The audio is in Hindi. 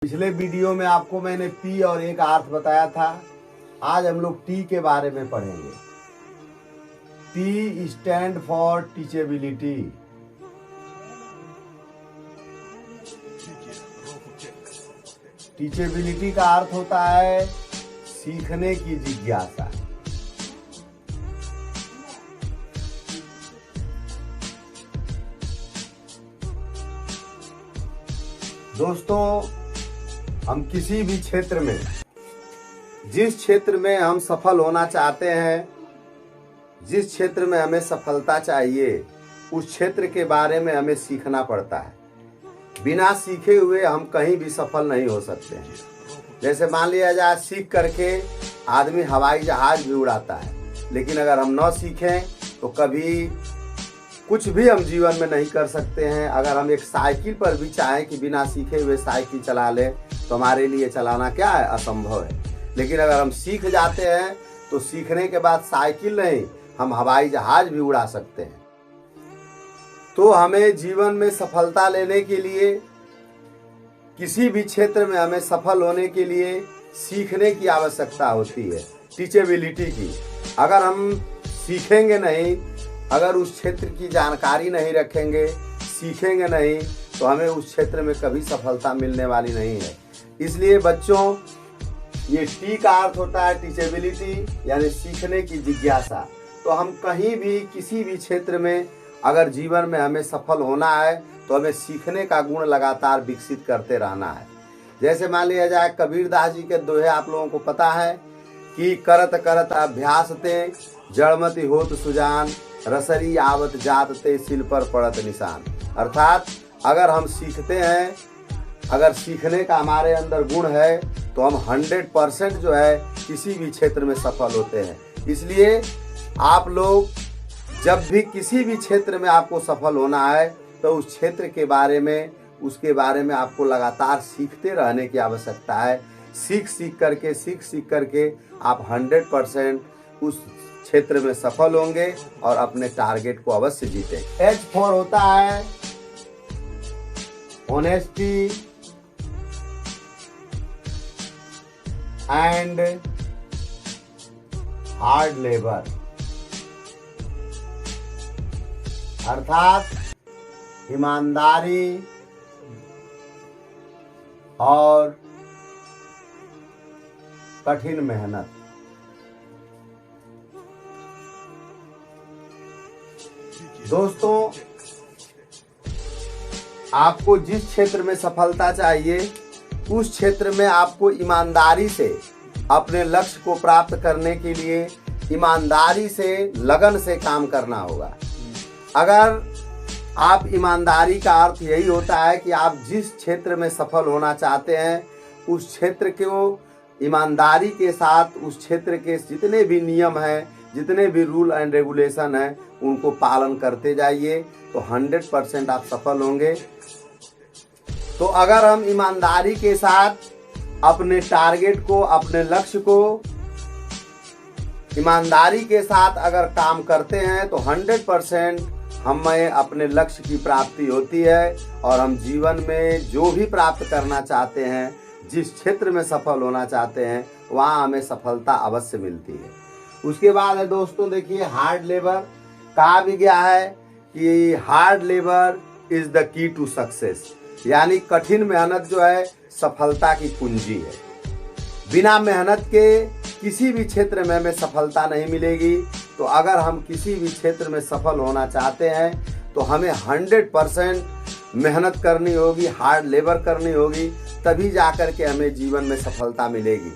पिछले वीडियो में आपको मैंने पी और एक अर्थ बताया था। आज हम लोग टी के बारे में पढ़ेंगे। T stand for teachability. Teachability का अर्थ होता है सीखने की जिज्ञासा। दोस्तों, हम किसी भी क्षेत्र में, जिस क्षेत्र में हम सफल होना चाहते हैं, जिस क्षेत्र में हमें सफलता चाहिए, उस क्षेत्र के बारे में हमें सीखना पड़ता है। बिना सीखे हुए हम कहीं भी सफल नहीं हो सकते हैं। जैसे मान लिया जाए, सीख करके आदमी हवाई जहाज भी उड़ाता है, लेकिन अगर हम न सीखें तो कभी कुछ भी हम जीवन में नहीं कर सकते हैं। अगर हम एक साइकिल पर भी चाहें कि बिना सीखे हुए साइकिल चला ले, तो हमारे लिए चलाना क्या है, असंभव है। लेकिन अगर हम सीख जाते हैं तो सीखने के बाद साइकिल नहीं, हम हवाई जहाज भी उड़ा सकते हैं। तो हमें जीवन में सफलता लेने के लिए, किसी भी क्षेत्र में हमें सफल होने के लिए सीखने की आवश्यकता होती है, टीचेबिलिटी की। अगर हम सीखेंगे नहीं, अगर उस क्षेत्र की जानकारी नहीं रखेंगे, सीखेंगे नहीं, तो हमें उस क्षेत्र में कभी सफलता मिलने वाली नहीं है। इसलिए बच्चों, ये टी का अर्थ होता है टीचेबिलिटी, यानी सीखने की जिज्ञासा। तो हम कहीं भी, किसी भी क्षेत्र में अगर जीवन में हमें सफल होना है, तो हमें सीखने का गुण लगातार विकसित करते रहना है। जैसे मान लिया जाए, कबीरदास जी के दोहे आप लोगों को पता है कि करत करत अभ्यास ते जड़मति होत सुजान, रसरी आवत जात ते सिल पर पड़त निशान। अर्थात अगर हम सीखते हैं, अगर सीखने का हमारे अंदर गुण है, तो हम 100% जो है किसी भी क्षेत्र में सफल होते हैं। इसलिए आप लोग जब भी किसी भी क्षेत्र में आपको सफल होना है, तो उस क्षेत्र के बारे में, उसके बारे में आपको लगातार सीखते रहने की आवश्यकता है। सीख करके आप 100% उस क्षेत्र में सफल होंगे और अपने टारगेट को अवश्य जीतेंगे। H फॉर होता है ऑनेस्टी एंड हार्ड लेबर। अर्थात ईमानदारी और कठिन मेहनत। दोस्तों, आपको जिस क्षेत्र में सफलता चाहिए, उस क्षेत्र में आपको ईमानदारी से अपने लक्ष्य को प्राप्त करने के लिए ईमानदारी से, लगन से काम करना होगा। अगर आप ईमानदारी का अर्थ यही होता है कि आप जिस क्षेत्र में सफल होना चाहते हैं, उस क्षेत्र को ईमानदारी के साथ, उस क्षेत्र के जितने भी नियम हैं, जितने भी रूल एंड रेगुलेशन हैं, उनको पालन करते जाइए, तो 100% आप सफल होंगे। तो अगर हम ईमानदारी के साथ अपने टारगेट को, अपने लक्ष्य को ईमानदारी के साथ अगर काम करते हैं, तो 100% हमें अपने लक्ष्य की प्राप्ति होती है और हम जीवन में जो भी प्राप्त करना चाहते हैं, जिस क्षेत्र में सफल होना चाहते हैं, वहाँ हमें सफलता अवश्य मिलती है। उसके बाद है दोस्तों, देखिए, हार्ड लेबर। कहा भी गया है कि hard labour is the key to success, यानी कठिन मेहनत जो है सफलता की कुंजी है। बिना मेहनत के किसी भी क्षेत्र में हमें सफलता नहीं मिलेगी। तो अगर हम किसी भी क्षेत्र में सफल होना चाहते हैं, तो हमें 100% मेहनत करनी होगी, हार्ड लेबर करनी होगी, तभी जाकर के हमें जीवन में सफलता मिलेगी।